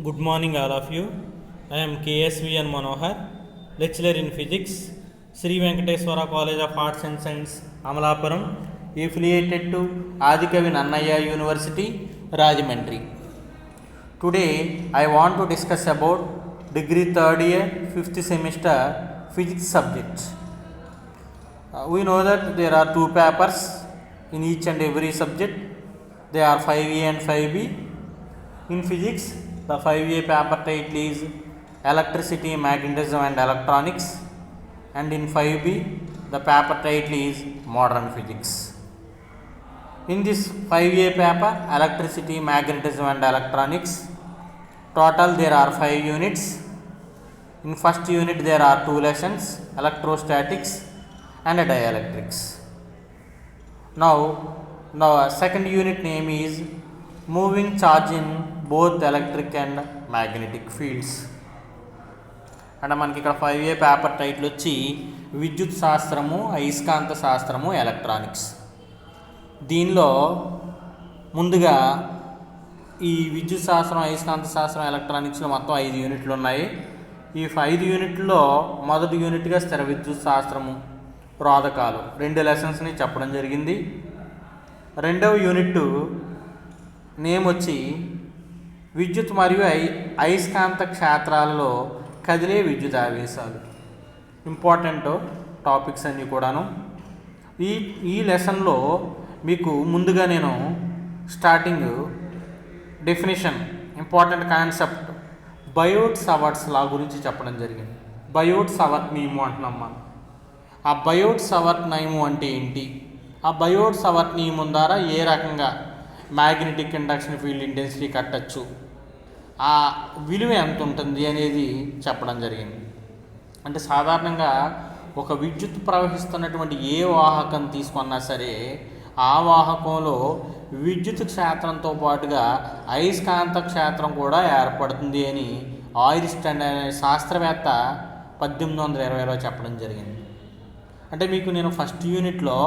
Good morning, all of you. I am KSVN Manohar, lecturer in physics, Sri Venkateswara College of Arts and Science, Amalapuram, affiliated to Adikavi Nannaya University, Rajahmundry. Today, I want to discuss about degree 3rd year, 5th semester physics subject. We know that there are two papers in each and every subject. They are 5A and 5B. In physics, the 5A paper title is Electricity, Magnetism and Electronics, and in 5B, the paper title is Modern Physics. In this 5A paper, Electricity, Magnetism and Electronics, total there are 5 units. In first unit, there are 2 lessons, Electrostatics and Dielectrics. Now second unit name is Moving Charge in both electric and magnetic fields. అంటే మనకి ఇక్కడ 5A paper title వచ్చి విద్యుత్ శాస్త్రము, అయస్కాంత శాస్త్రము, electronics. దీనిలో ముందుగా ఈ విద్యుత్ శాస్త్రం, అయస్కాంత శాస్త్రం, ఎలక్ట్రానిక్స్లో మొత్తం 5 యూనిట్లు ఉన్నాయి. ఈ 5 యూనిట్లో మొదటి యూనిట్గా స్థిర విద్యుత్ శాస్త్రము, రోధకాలు 2 లెసన్స్ని చెప్పడం జరిగింది. రెండవ యూనిట్ నేమ్ వచ్చి విద్యుత్ మరియు అయస్కాంత క్షేత్రాలలో కదిలే విద్యుత్ ఆవేశాలు. ఇంపార్టెంట్ టాపిక్స్ అన్నీ కూడాను. ఈ లెసన్లో మీకు ముందుగా నేను starting definition, important concept Biot Savart's law గురించి చెప్పడం జరిగింది. బయోట్ సవర్ట్ నియమం అంటున్నాం మనం. ఆ బయోట్ సవర్ట్ నియమం అంటే ఏంటి, ఆ బయోట్ సవర్ట్ నియమం ద్వారా ఏ రకంగా మ్యాగ్నెటిక్ ఇండక్షన్ ఫీల్డ్ ఇంటెన్సిటీ కట్టచ్చు, ఆ విలువ ఎంత ఉంటుంది అనేది చెప్పడం జరిగింది. అంటే సాధారణంగా ఒక విద్యుత్ ప్రవహిస్తున్నటువంటి ఏ వాహకం తీసుకున్నా సరే ఆ వాహకంలో విద్యుత్ క్షేత్రంతో పాటుగా అయస్కాంత క్షేత్రం కూడా ఏర్పడుతుంది అని ఆయిర్స్టన్ అనే శాస్త్రవేత్త 1820లో చెప్పడం జరిగింది. అంటే మీకు నేను ఫస్ట్ యూనిట్లో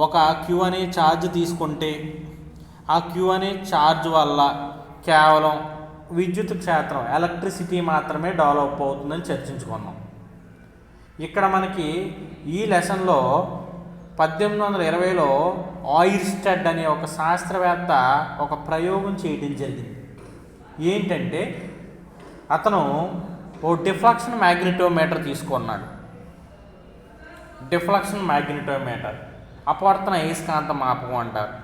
ఒక క్యూ అనే ఛార్జ్ తీసుకుంటే ఆ క్యూ అనే ఛార్జ్ వల్ల కేవలం విద్యుత్ క్షేత్రం, ఎలక్ట్రిసిటీ మాత్రమే డెవలప్ అవుతుందని చర్చించుకున్నాం. ఇక్కడ మనకి ఈ లెసన్లో 1820లో ఆయిర్స్టెడ్ అనే ఒక శాస్త్రవేత్త ఒక ప్రయోగం చేయడం జరిగింది. ఏంటంటే అతను ఓ డిఫ్లక్షన్ మ్యాగ్నెటోమీటర్ తీసుకున్నాడు. డిఫ్లక్షన్ మ్యాగ్నెటోమీటర్, అపవర్తన అయస్కాంత మాపకం అంటారు.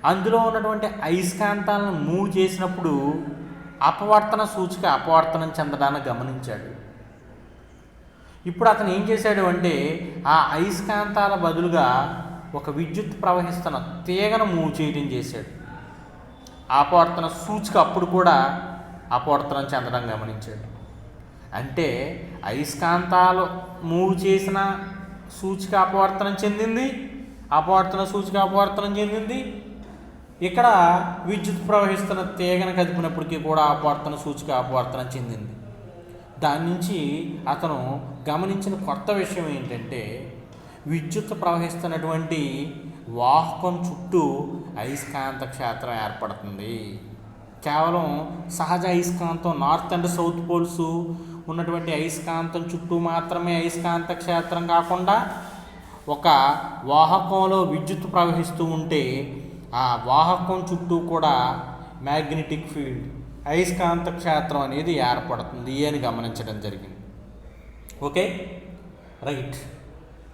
అందులో ఉన్నటువంటి అయస్కాంతాలను మూవ్ చేసినప్పుడు అపవర్తన సూచిక అపవర్తనం చెందడాన్ని గమనించాడు. ఇప్పుడు అతను ఏం చేశాడు అంటే ఆ అయస్కాంతాల బదులుగా ఒక విద్యుత్ ప్రవహిస్తున్న తీగను మూవ్ చేయడం చేశాడు. అపవర్తన సూచిక అప్పుడు కూడా అపవర్తనం చెందడం గమనించాడు. అంటే అయస్కాంతాలు మూవ్ చేసిన సూచిక అపవర్తనం చెందింది, అపవర్తన సూచిక అపవర్తనం చెందింది. ఇక్కడ విద్యుత్ ప్రవహిస్తున్న తీగను కదిపినప్పటికీ కూడా అపవర్తన సూచిక అపవర్తనం చెందింది. దాని నుంచి అతను గమనించిన కొత్త విషయం ఏంటంటే విద్యుత్ ప్రవహిస్తున్నటువంటి వాహకం చుట్టూ అయస్కాంత క్షేత్రం ఏర్పడుతుంది. కేవలం సహజ అయస్కాంతం, నార్త్ అండ్ సౌత్ పోల్స్ ఉన్నటువంటి అయస్కాంతం చుట్టూ మాత్రమే అయస్కాంత క్షేత్రం కాకుండా ఒక వాహకంలో విద్యుత్ ప్రవహిస్తూ ఉంటే ఆ వాహకం చుట్టూ కూడా మ్యాగ్నెటిక్ ఫీల్డ్, అయస్కాంత క్షేత్రం అనేది ఏర్పడుతుంది అని గమనించడం జరిగింది. Okay, right.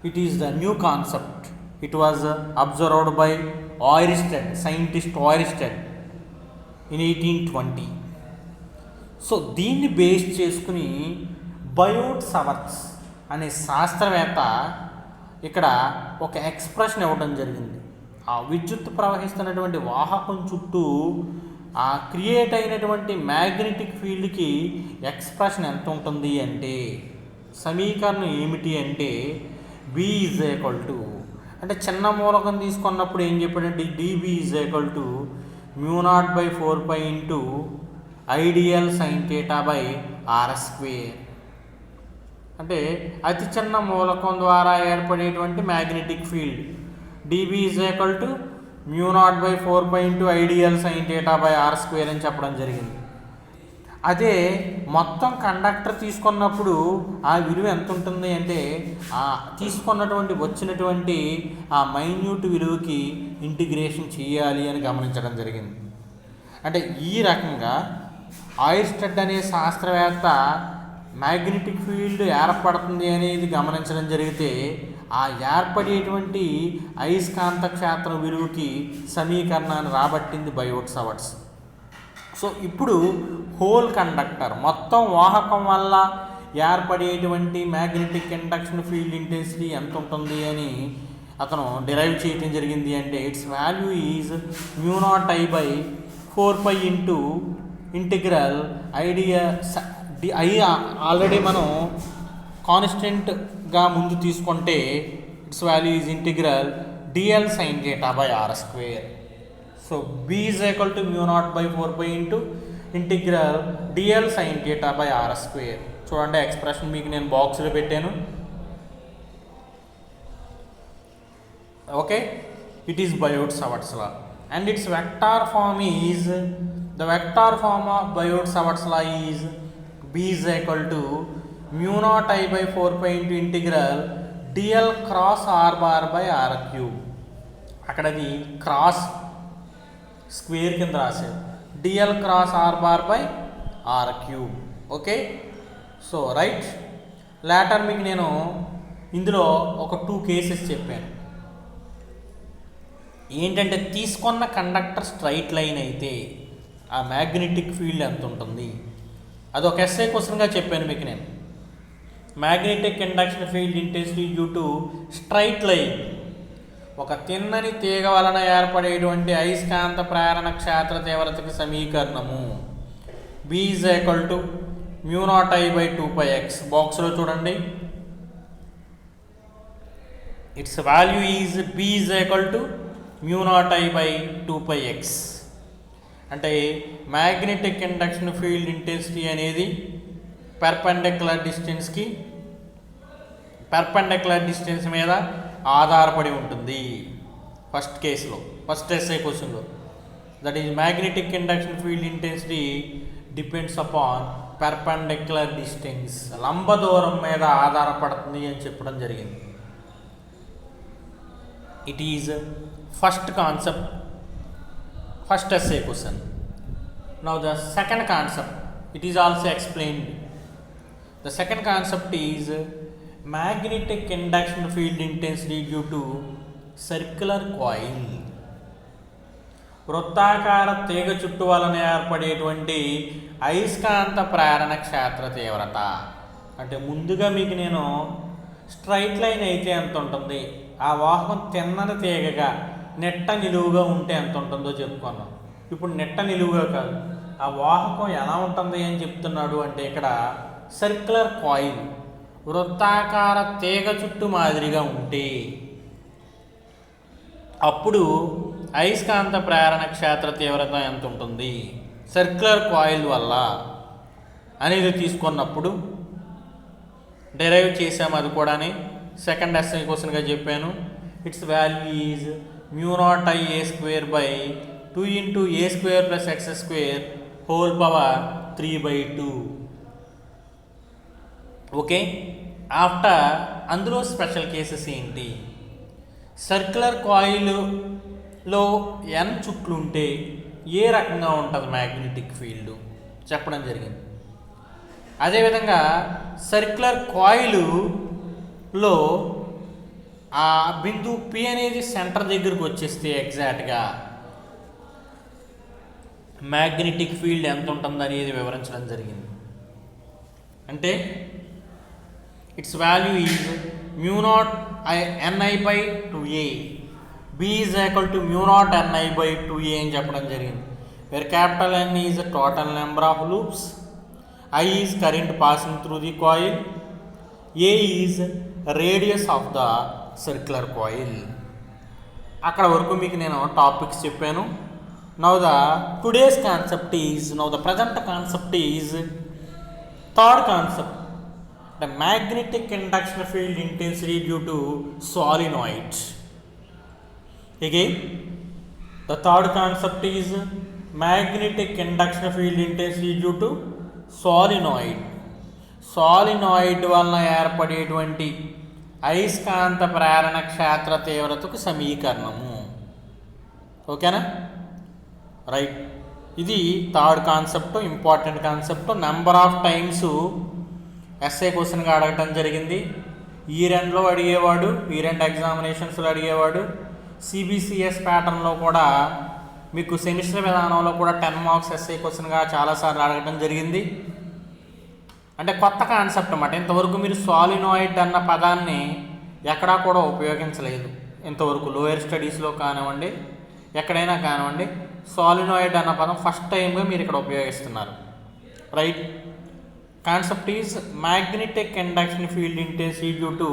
It is the new concept. It was observed by Oersted, scientist Oersted in 1820. So దీన్ని బేస్ చేసుకుని బయోట్ సవర్ట్స్ అనే శాస్త్రవేత్త ఇక్కడ ఒక ఎక్స్ప్రెషన్ ఇవ్వడం జరిగింది. ఆ విద్యుత్ ప్రవహిస్తున్నటువంటి వాహకం చుట్టూ ఆ క్రియేట్ అయినటువంటి మ్యాగ్నెటిక్ ఫీల్డ్కి ఎక్స్ప్రెషన్ ఎంత ఉంటుంది అంటే సమీకరణం ఏమిటి అంటే B ఈజ్ ఈక్వల్ టు, అంటే చిన్న మూలకం తీసుకున్నప్పుడు ఏం చెప్పాడంటే dB is equal to μ0/4π into ideal sine theta by r². అంటే అతి చిన్న మూలకం ద్వారా ఏర్పడేటువంటి magnetic field dB is equal to μ0/4π into ideal sine theta by r² అని చెప్పడం జరిగింది. అదే మొత్తం కండక్టర్ తీసుకున్నప్పుడు ఆ విలువ ఎంత ఉంటుంది అంటే ఆ తీసుకున్నటువంటి వచ్చినటువంటి ఆ మైన్యూట్ విలువకి ఇంటిగ్రేషన్ చేయాలి అని గమనించడం జరిగింది. అంటే ఈ రకంగా ఆయిర్స్టెడ్ అనే శాస్త్రవేత్త మ్యాగ్నెటిక్ ఫీల్డ్ ఏర్పడుతుంది అనేది గమనించడం జరిగితే ఆ ఏర్పడేటువంటి అయస్కాంత క్షేత్రం విలువకి సమీకరణాన్ని రాబట్టింది బయోట్ సవర్ట్స్. సో ఇప్పుడు హోల్ కండక్టర్ మొత్తం వాహకం వల్ల ఏర్పడేటువంటి మ్యాగ్నెటిక్ ఇండక్షన్ ఫీల్డ్ ఇంటెన్సిటీ ఎంత ఉంటుంది అని అతను డిరైవ్ చేయడం జరిగింది. అంటే its value is μ0I/4π into integral I already మనం కాన్స్టెంట్గా ముందు తీసుకుంటే its value is integral dl sin θ/r². So b is equal to μ0/4π into integral dl sin θ/r². చూడండి ఎక్స్ప్రెషన్ మీకు నేను బాక్స్లో పెట్టాను. Okay, it is Biot Savart's law and its vector form is the vector form of Biot Savart's law is b is equal to μ0I/4π into integral dl cross r/r³. అక్కడది cross square కింద రాశారు, dl cross r/r³. Okay, so right. Later మీకు నేను ఇందులో ఒక 2 cases చెప్పాను. ఏంటంటే తీసుకున్న conductor straight line అయితే ఆ మ్యాగ్నెటిక్ ఫీల్డ్ ఎంత ఉంటుంది, అది ఒక ఎస్ఐ క్వశ్చన్గా చెప్పాను మీకు నేను. Magnetic induction field intensity due to straight line, ఒక తిన్నని తీగ వలన ఏర్పడేటువంటి అయస్కాంత ప్రేరణ క్షేత్ర తీవ్రతకి సమీకరణము b is equal to μ0I/2πx. బాక్స్లో చూడండి, it's value is b is equal to μ0I/2πx. అంటే మ్యాగ్నెటిక్ ఇండక్షన్ ఫీల్డ్ ఇంటెన్సిటీ అనేది పర్పెండిక్యులర్ డిస్టెన్స్ మీద ఆధారపడి ఉంటుంది. ఫస్ట్ కేసులో, ఫస్ట్ ఎస్ఐ క్వశ్చన్లో, that is magnetic induction field intensity depends upon perpendicular distance, లంబ దూరం మీద ఆధారపడుతుంది అని చెప్పడం జరిగింది. It is first concept, first essay question. Now the second concept, it is also explained. The second concept is magnetic induction field intensity due to circular coil. వృత్తాకార తీగ చుట్టు వలన ఏర్పడేటువంటి అయస్కాంత ప్రేరణ క్షేత్ర తీవ్రత. అంటే ముందుగా మీకు నేను స్ట్రైట్ లైన్ అయితే ఎంత ఉంటుంది, ఆ వాహకం తిన్నని తీగగా నెట్ట నిలువుగా ఉంటే ఎంత ఉంటుందో చెప్పుకున్నాం. ఇప్పుడు నెట్ట నిలువుగా కాదు, ఆ వాహకం ఎలా ఉంటుంది అని చెప్తున్నాడు. అంటే ఇక్కడ సర్క్యులర్ కాయిల్ వృత్తాకార తీగ చుట్టు మాదిరిగా ఉంటే అప్పుడు అయస్కాంత ప్రేరణ క్షేత్ర తీవ్రత ఎంత ఉంటుంది సర్క్యులర్ కాయిల్ వల్ల అనేది తీసుకున్నప్పుడు డెరైవ్ చేసాము. అది కూడా సెకండ్ ఎస్ఐ క్వశ్చన్గా చెప్పాను. It's value is μ0I/a² 2 × a² + x² whole power 3/2. Okay, after అందులో స్పెషల్ కేసెస్ ఏంటి, సర్క్యులర్ కాయిల్లో n చుట్లు ఉంటే ఏ రకంగా ఉంటుంది మ్యాగ్నెటిక్ ఫీల్డ్ చెప్పడం జరిగింది. అదేవిధంగా సర్క్యులర్ కాయిల్లో ఆ బిందువు P అనేది సెంటర్ దగ్గరకు వచ్చేస్తే ఎగ్జాక్ట్గా మ్యాగ్నెటిక్ ఫీల్డ్ ఎంత ఉంటుంది అనేది వివరించడం జరిగింది. అంటే its value is μ0NI/2a, b is equal to μ0NI/2a అని చెప్పడం జరిగింది. Where capital N is total number of loops, I is current passing through the coil, a is radius of the circular coil. అక్కడ వరకు మీకు నేను topics చెప్పాను. Now the today's concept is, now the present concept is third concept, the magnetic induction field intensity due to solenoid. Again, the third concept is magnetic induction field intensity due to solenoid వలన ఏర్పడేటువంటి అయస్కాంత ప్రేరణ క్షేత్ర తీవ్రతకు సమీకరణము. ఓకేనా? Right. ఇది third concept, important concept. Number of times SA క్వశ్చన్గా అడగటం జరిగింది. ఇయర్ ఎండ్లో అడిగేవాడు, ఇయర్ ఎండ్ ఎగ్జామినేషన్స్లో అడిగేవాడు. సిబిసిఎస్ ప్యాటర్న్లో కూడా మీకు సెమిస్టర్ విధానంలో కూడా 10 మార్క్స్ ఎస్ఏ క్వశ్చన్గా చాలాసార్లు అడగటం జరిగింది. అంటే కొత్త కాన్సెప్ట్ అన్నమాట. ఇంతవరకు మీరు సాలినాయిడ్ అన్న పదాన్ని ఎక్కడా కూడా ఉపయోగించలేదు ఇంతవరకు. లోయర్ స్టడీస్లో కానివ్వండి, ఎక్కడైనా కానివ్వండి, సాలినాయిడ్ అన్న పదం ఫస్ట్ టైంగా మీరు ఇక్కడ ఉపయోగిస్తున్నారు. Right. Concept is magnetic induction field intensity due to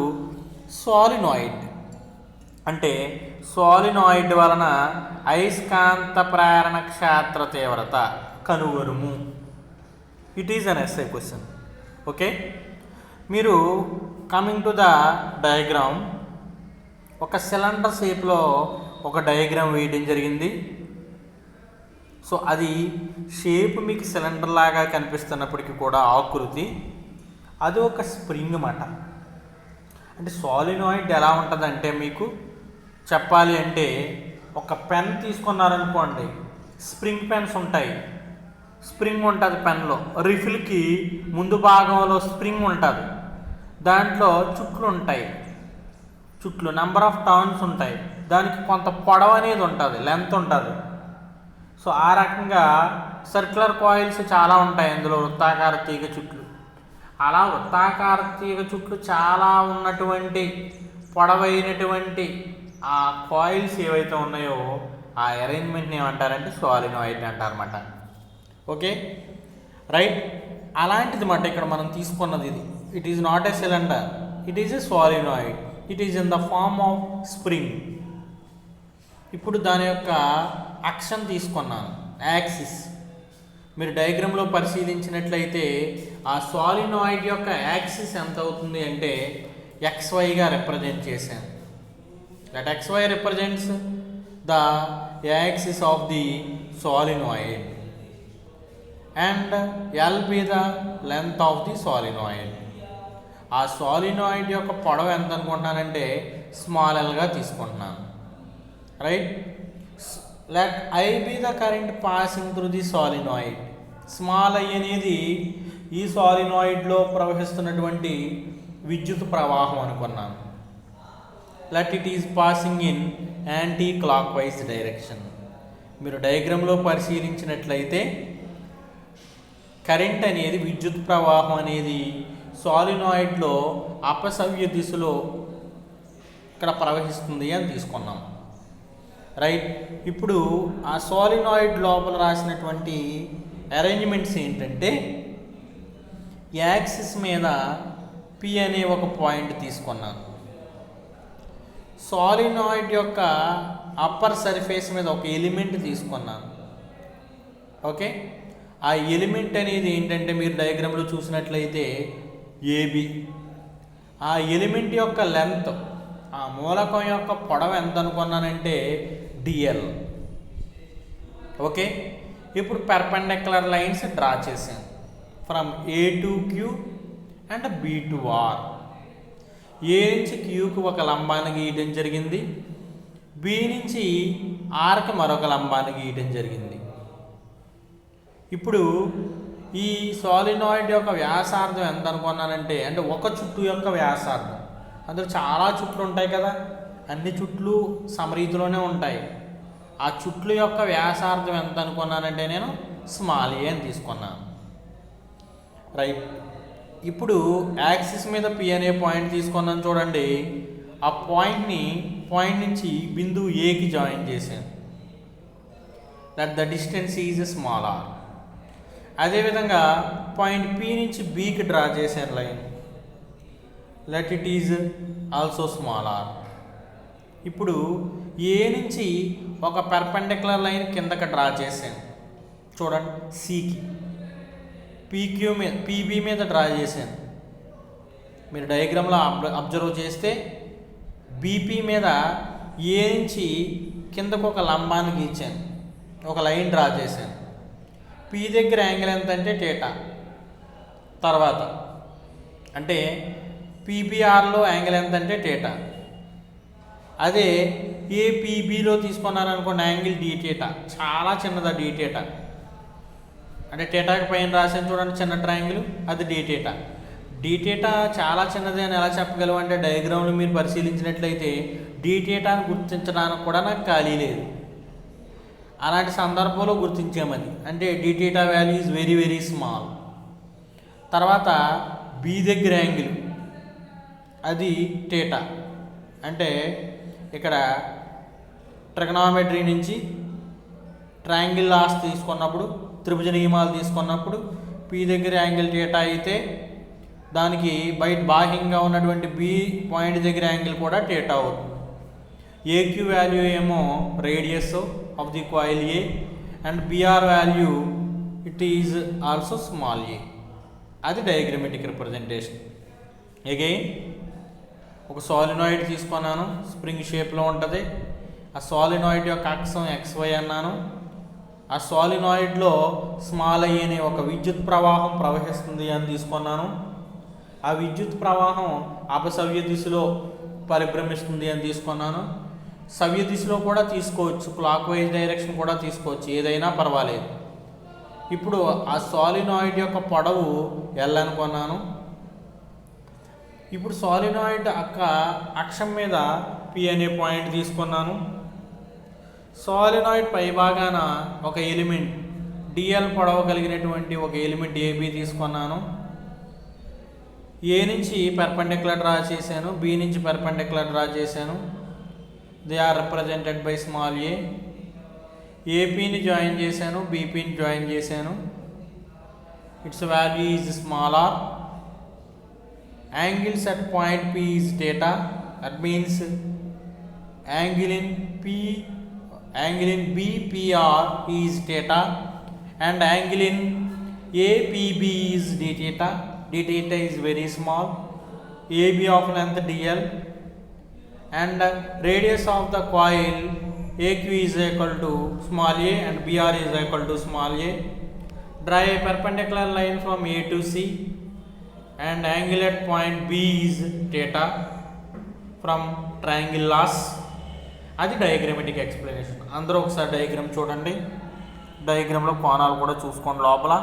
solenoid. అంటే సాలినాయిడ్ వలన అయస్కాంత ప్రేరణ క్షేత్ర తీవ్రత కనుగొనుము. It is an SA question. Okay. మీరు కమింగ్ టు ద డయాగ్రామ్, ఒక సిలిండర్ షేప్లో ఒక డయాగ్రామ్ వేయడం జరిగింది. సో అది షేప్ మీకు సిలిండర్ లాగా కనిపిస్తున్నప్పటికీ కూడా ఆకృతి అది ఒక స్ప్రింగ్ అన్నమాట. అంటే సాలినాయిడ్ ఎలా ఉంటుందంటే మీకు చెప్పాలి అంటే ఒక పెన్ తీసుకున్నారనుకోండి, స్ప్రింగ్ పెన్స్ ఉంటాయి. స్ప్రింగ్ ఉంటుంది పెన్లో, రిఫిల్కి ముందు భాగంలో స్ప్రింగ్ ఉంటుంది, దాంట్లో చుట్లు ఉంటాయి, చుట్లు నెంబర్ ఆఫ్ టర్న్స్ ఉంటాయి, దానికి కొంత పొడవు అనేది ఉంటుంది, లెంత్ ఉంటుంది. సో ఆ రకంగా సర్క్యులర్ కాయిల్స్ చాలా ఉంటాయి అందులో, వృత్తాకార తీగ చుట్లు. అలా వృత్తాకార తీగ చుట్లు చాలా ఉన్నటువంటి పొడవైనటువంటి ఆ కాయిల్స్ ఏవైతే ఉన్నాయో ఆ అరేంజ్మెంట్ని ఏమంటారంటే సాలినాయిడ్ అంటారన్నమాట. ఓకే. రైట్. అలాంటిది మాట ఇక్కడ మనం తీసుకున్నది. ఇది it is not a cylinder, it is a solenoid, it is in the form of spring. ఇప్పుడు దాని యొక్క అక్షం తీసుకున్నాను, యాక్సిస్. మీరు డయాగ్రామ్లో పరిశీలించినట్లయితే ఆ సాలినాయిడ్ యొక్క యాక్సిస్ ఎంత అవుతుంది అంటే XYగా రిప్రజెంట్ చేశాను. That XY represents the axis of the solenoid and L be the length of the solenoid. ఆ సాలినాయిడ్ యొక్క పొడవు ఎంత అనుకుంటున్నానంటే స్మాల్ ఎల్గా తీసుకుంటున్నాను. Right. Let I B the current passing through the solenoid. Small I అనేది ఈ సాలినాయిడ్లో ప్రవహిస్తున్నటువంటి విద్యుత్ ప్రవాహం అనుకున్నాను. Let it is passing in anti clock wise direction. మీరు డయాగ్రామ్లో పరిశీలించినట్లయితే కరెంట్ అనేది, విద్యుత్ ప్రవాహం అనేది సాలినాయిడ్లో అపసవ్య దిశలో ఇక్కడ ప్రవహిస్తుంది అని తీసుకున్నాం. రైట్. ఇప్పుడు ఆ సాలినాయిడ్ లోపల రాసినటువంటి అరేంజ్మెంట్స్ ఏంటంటే యాక్సిస్ మీద P అనే ఒక పాయింట్ తీసుకున్నాను. సాలినాయిడ్ యొక్క అప్పర్ సర్ఫేస్ మీద ఒక ఎలిమెంట్ తీసుకున్నాను. ఓకే. ఆ ఎలిమెంట్ అనేది ఏంటంటే మీరు డయాగ్రామ్లో చూసినట్లయితే AB. ఆ ఎలిమెంట్ యొక్క లెంత్, ఆ మూలకం యొక్క పొడవు ఎంత అనుకున్నానంటే DL. ఓకే. ఇప్పుడు పెర్పెండిక్యులర్ లైన్స్ డ్రా చేశాను from A to Q and B to R. A నుంచి Qకు ఒక లంబాన్ని గీయటం జరిగింది, B నుంచి Rకి మరొక లంబాన్ని గీయటం జరిగింది. ఇప్పుడు ఈ సాలినాయిడ్ యొక్క వ్యాసార్థం ఎంత అనుకున్నానంటే, అంటే ఒక చుట్టు యొక్క వ్యాసార్థం, అందులో చాలా చుట్లు ఉంటాయి కదా, అన్ని చుట్లు సమరీతిలోనే ఉంటాయి. ఆ చుట్లు యొక్క వ్యాసార్థం ఎంత అనుకున్నానంటే నేను స్మాల్ a అని తీసుకున్నాను. రైట్. ఇప్పుడు యాక్సిస్ మీద P అనే పాయింట్ తీసుకున్నాను చూడండి. ఆ పాయింట్ నుంచి బిందువు Aకి జాయిన్ చేశాను. That the distance is small r. అదేవిధంగా పాయింట్ P నుంచి Bకి డ్రా చేశాను line. Let it is also small r. ఇప్పుడు A నుంచి ఒక పెర్పెండిక్యులర్ లైన్ కిందకి డ్రా చేశాను చూడండి Cకి. PB మీద డ్రా చేశాను. మీరు డయాగ్రామ్లో అబ్జర్వ్ చేస్తే BP మీద A నుంచి కిందకు ఒక లంబాన్ని గీచాను, ఒక లైన్ డ్రా చేశాను. P దగ్గర యాంగిల్ ఎంత అంటే θ. తర్వాత అంటే పీబీఆర్లో యాంగిల్ ఎంత అంటే థీటా. అదే ఏపీబీలో తీసుకున్నారనుకోండి యాంగిల్ డి థీటా, చాలా చిన్నదా డి థీటా. అంటే థీటాకి పైన రాసాను చూడండి చిన్న ట్రయాంగిల్, అది డి థీటా. డి థీటా చాలా చిన్నది అని ఎలా చెప్పగలవు అంటే డయాగ్రామ్లు మీరు పరిశీలించినట్లయితే డి థీటాను గుర్తించడానికి కూడా నాకు ఖాళీ లేదు. అలాంటి సందర్భంలో గుర్తించామని అంటే d theta value is very very small. తర్వాత బి దగ్గర యాంగిల్ అది థీటా. అంటే ఇక్కడ ట్రిగనామెట్రీ నుంచి ట్రయాంగిల్ లాస్ తీసుకున్నప్పుడు, త్రిభుజ నియమాలు తీసుకున్నప్పుడు పి దగ్గర యాంగిల్ థీటా అయితే దానికి బయట బాహ్యంగా ఉన్నటువంటి బి పాయింట్ దగ్గర యాంగిల్ కూడా థీటా అవుతుంది. ఏక్యూ వాల్యూ ఏమో radius of the coil A and BR value it is also small A. అది డయాగ్రమెటిక్ రిప్రజెంటేషన్. అగైన్ ఒక సాలినాయిడ్ తీసుకున్నాను, స్ప్రింగ్ షేప్లో ఉంటుంది. ఆ సాలినాయిడ్ యొక్క అక్షం XY అన్నాను. ఆ సాలినాయిడ్లో స్మాల్ ఐ అనే ఒక విద్యుత్ ప్రవాహం ప్రవహిస్తుంది అని తీసుకున్నాను. ఆ విద్యుత్ ప్రవాహం అపసవ్య దిశలో పరిభ్రమిస్తుంది అని తీసుకున్నాను. సవ్య దిశలో కూడా తీసుకోవచ్చు, క్లాక్ వైజ్ డైరెక్షన్ కూడా తీసుకోవచ్చు, ఏదైనా పర్వాలేదు. ఇప్పుడు ఆ సాలినాయిడ్ యొక్క పొడవు L అనుకున్నాను. ఇప్పుడు సాలినాయిడ్ అక్షం మీద P అనే పాయింట్ తీసుకున్నాను. సాలినాయిడ్ పై భాగాన ఒక ఎలిమెంట్ డిఎల్ పొడవు కలిగినటువంటి ఒక ఎలిమెంట్ AB తీసుకున్నాను. ఏ నుంచి పెర్పెండిక్యులర్ డ్రా చేశాను, బి నుంచి పెర్పెండిక్యులర్ డ్రా చేశాను. They are represented by small A. ఏపీని జాయిన్ చేశాను, బీపీని జాయిన్ చేశాను. Its value is small R. Angles at point P is theta. That means angle in BPR is theta and angle in APB is d theta. D theta is very small. AB of length dl and radius of the coil AQ is equal to small a and BR is equal to small a. Draw a perpendicular line from A to C. And angle at point B is theta from triangle loss. అది diagrammatic explanation. అందరూ ఒకసారి diagram చూడండి. డయాగ్రామ్లో కోణాలు కూడా చూసుకోండి లోపల.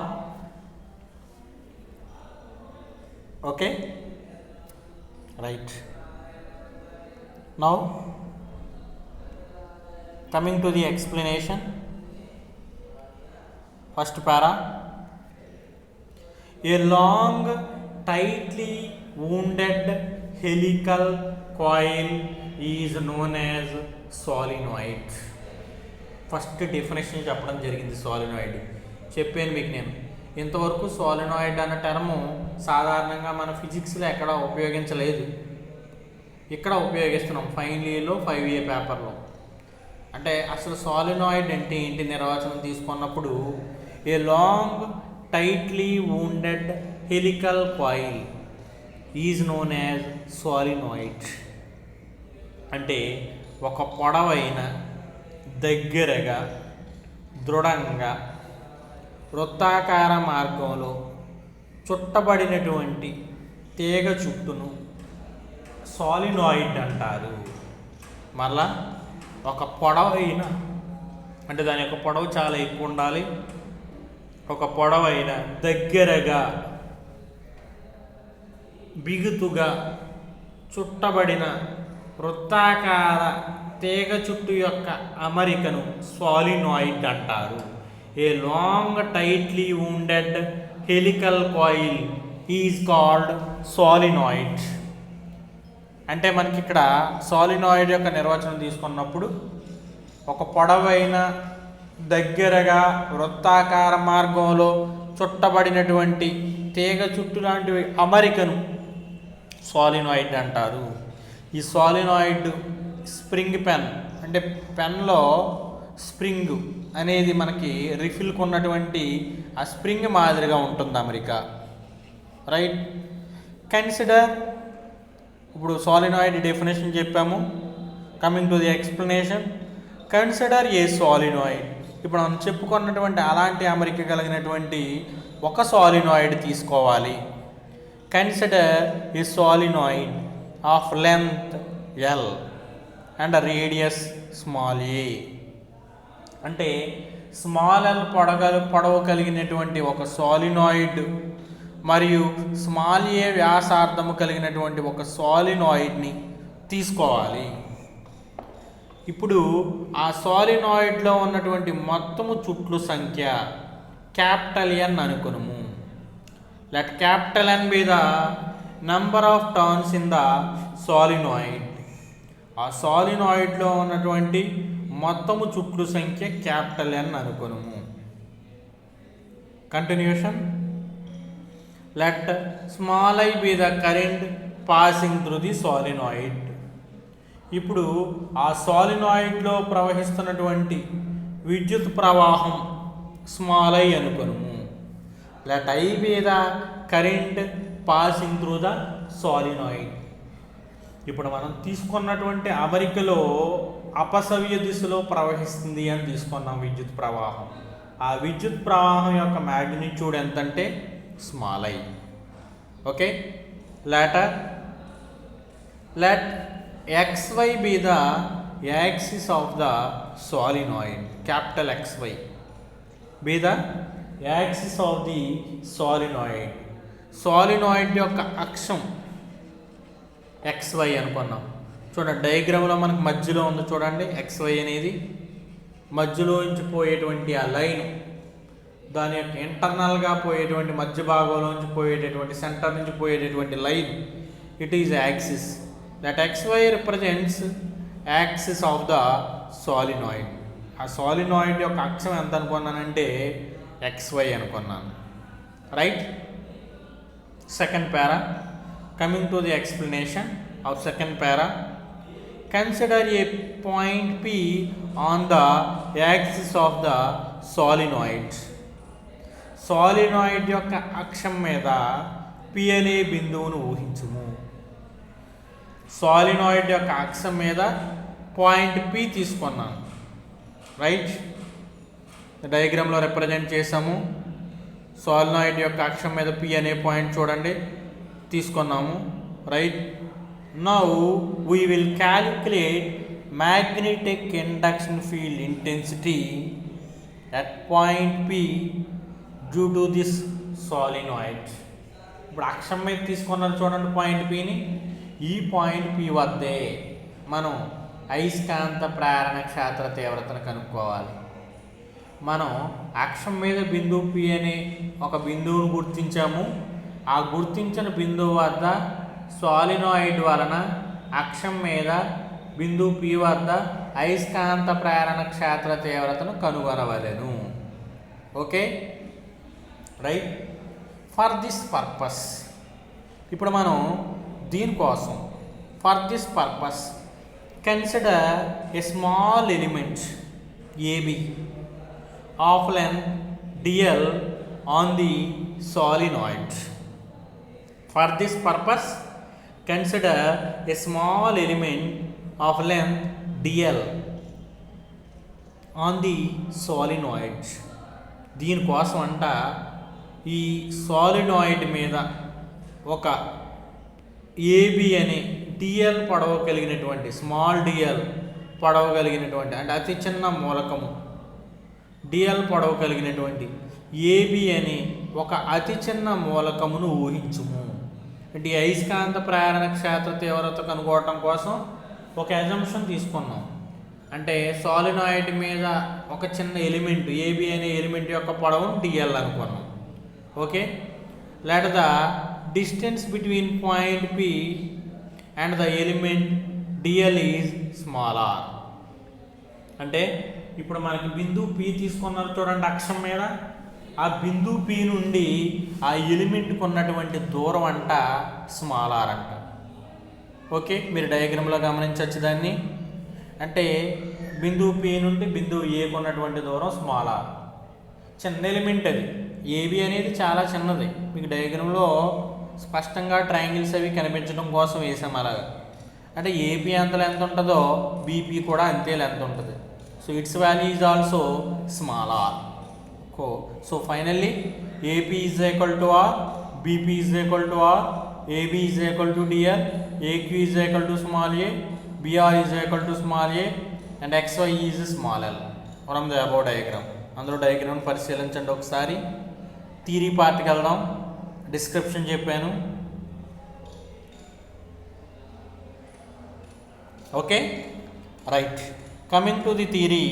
Okay right. Now coming to the explanation. First para. A long tightly wounded helical coil is known as solenoid. First definition చెప్పడం జరిగింది సాలినాయిడ్. చెప్పాను మీకు నేను ఇంతవరకు సాలినాయిడ్ అన్న టర్ము సాధారణంగా మన ఫిజిక్స్లో ఎక్కడ ఉపయోగించలేదు. ఇక్కడ ఉపయోగిస్తున్నాం ఫైనల్ ఇయర్లో 5A పేపర్లో. అంటే అసలు సాలినాయిడ్ అంటే ఏంటి నిర్వచనం తీసుకున్నప్పుడు a long tightly wounded helical coil is known as solenoid. అంటే ఒక పొడవైన దగ్గరగా దృఢంగా వృత్తాకార మార్గంలో చుట్టబడినటువంటి తీగ చుట్టును సాలినాయిడ్ అంటారు. మళ్ళా ఒక పొడవైన అంటే దాని యొక్క పొడవు చాలా ఎక్కువ ఉండాలి. ఒక పొడవైన దగ్గరగా బిగుతుగా చుట్టబడిన వృత్తాకార తీగ చుట్టు యొక్క అమరికను సాలినాయిడ్ అంటారు. A long tightly wounded helical coil is called solenoid. అంటే మనకి ఇక్కడ సాలినాయిడ్ యొక్క నిర్వచనం తీసుకున్నప్పుడు ఒక పొడవైన దగ్గరగా వృత్తాకార మార్గంలో చుట్టబడినటువంటి తీగ చుట్టు లాంటి అమరికను సాలినాయిడ్ అంటారు. ఈ సాలినాయిడ్ స్ప్రింగ్ పెన్ అంటే పెన్లో స్ప్రింగ్ అనేది మనకి రిఫిల్కి ఉన్నటువంటి ఆ స్ప్రింగ్ మాదిరిగా ఉంటుంది అమెరికా. రైట్. కన్సిడర్. ఇప్పుడు సాలినాయిడ్ డెఫినేషన్ చెప్పాము. Coming to the explanation. Consider a solenoid. ఇప్పుడు మనం చెప్పుకున్నటువంటి అలాంటి అమరిక కలిగినటువంటి ఒక సాలినాయిడ్ తీసుకోవాలి. Consider a solenoid of length L and radius small A. అంటే స్మాల్ ఎల్ పొడవు కలిగినటువంటి ఒక సాలినాయిడ్ మరియు స్మాల్ ఏ వ్యాసార్థము కలిగినటువంటి ఒక సాలినాయిడ్ని తీసుకోవాలి. ఇప్పుడు ఆ సాలినాయిడ్లో ఉన్నటువంటి మొత్తము చుట్లు సంఖ్య క్యాపిటల్ ఎన్ అనుకునుము. Let capital N be the number of turns in the solenoid. ఆ సాలినాయిడ్లో ఉన్నటువంటి మొత్తము చుట్లు సంఖ్య క్యాపిటల్ ఎన్ అనుకునుము. Continuation. Let small I be the current passing through the solenoid. ఇప్పుడు ఆ సాలినాయిడ్లో ప్రవహిస్తున్నటువంటి విద్యుత్ ప్రవాహం స్మాల్ ఐ అనుకునుము. Let I be the current passing through the solenoid. ఇప్పుడు మనం తీసుకున్నటువంటి అమరికలో అపసవ్య దిశలో ప్రవహిస్తుంది అని తీసుకున్నాం విద్యుత్ ప్రవాహం. ఆ విద్యుత్ ప్రవాహం యొక్క మ్యాగ్నిట్యూడ్ ఎంతంటే small I. Okay. Let xy be the axis of the solenoid. Capital XY be the axis of the solenoid. solenoid యొక్క అక్షం XY అనుకున్నాం. చూడండి డయాగ్రామ్లో మనకు మధ్యలో ఉంది చూడండి. XY అనేది మధ్యలో నుంచి పోయేటువంటి ఆ లైన్, దాని యొక్క ఇంటర్నల్గా పోయేటువంటి మధ్య భాగంలోంచి పోయేటటువంటి సెంటర్ నుంచి పోయేటటువంటి line, it is axis. That xy represents axis of the solenoid. ఆ సాలినాయిడ్ యొక్క అక్షం ఎంత అనుకున్నానంటే xy అనుకున్నాను. Right. Second para. Coming to the explanation of second para. Consider a point P on the axis of the solenoid. Solenoid యొక్క అక్షం మీద P అనే బిందువును ఊహించుము. సాలినాయిడ్ యొక్క అక్షం మీద పాయింట్ P తీసుకున్నాను. రైట్. డయాగ్రామ్లో రిప్రజెంట్ చేసాము. సాలినాయిడ్ యొక్క అక్షం మీద P అనే పాయింట్ చూడండి తీసుకున్నాము. Right. Now we will calculate magnetic induction field intensity at point P due to this solenoid. ఇప్పుడు అక్షం మీద తీసుకున్నారు చూడండి పాయింట్ Pని. ఈ పాయింట్ P వద్దే మనం అయస్కాంత ప్రేరణ క్షేత్ర తీవ్రతను కనుక్కోవాలి. మనం అక్షం మీద బిందువు P అనే ఒక బిందువును గుర్తించాము. ఆ గుర్తించిన బిందువు వద్ద సాలినాయిడ్ వలన అక్షం మీద బిందువు P వద్ద అయస్కాంత ప్రేరణ క్షేత్ర తీవ్రతను కనుగొనవలెను. Okay. Right. For this purpose ఇప్పుడు మనం దీనికోసం for this purpose consider a small element AB of length DL on the solenoid. For this purpose consider a small element of length DL on the solenoid. దీనికోసం అంట ఈ solenoid మీద ఒక AB అనే DL పొడవు కలిగినటువంటి స్మాల్ DL పొడవు కలిగినటువంటి అంటే అతి చిన్న మూలకము DL పొడవు కలిగినటువంటి AB అనే ఒక అతి చిన్న మూలకమును ఊహించుము. అంటే అయస్కాంత ప్రేరణ క్షేత్ర తీవ్రత కనుగొనడం కోసం ఒక అజంప్షన్ తీసుకున్నాం. అంటే సాలినాయిడ్ మీద ఒక చిన్న ఎలిమెంట్ AB అనే ఎలిమెంట్ యొక్క పొడవును DL అనుకున్నాం. Okay. Let the distance between point P and the element DL is smaller. అంటే ఇప్పుడు మనకి బిందువు P తీసుకున్నారు చూడండి అక్షం మీద. ఆ బిందువు P నుండి ఆ ఎలిమెంట్కి ఉన్నటువంటి దూరం అంట స్మాలార్ అంట. ఓకే. మీరు డయాగ్రామ్లో గమనించవచ్చు దాన్ని. అంటే బిందువు P నుండి బిందువు Aకు ఉన్నటువంటి దూరం స్మాలార్. చిన్న ఎలిమెంట్ అది. AB అనేది చాలా చిన్నది. మీకు డయాగ్రామ్లో స్పష్టంగా ట్రయాంగిల్స్ అవి కనిపించడం కోసం వేసాం అలాగా. అంటే AB ఎంత లెంత్ ఉంటుందో BP కూడా అంతే లెంత్ ఉంటుంది. So its value is also small r. So finally AP is equal to R, BP is equal to R, AB is equal to DL, AQ is equal to small a, BR is equal to small a, and XY is small l. From the above diagram. అందులో diagram పరిశీలించండి ఒకసారి. Theory పార్ట్కి వెళ్దాం. Description చెప్పాను. Okay right. Coming to the theory,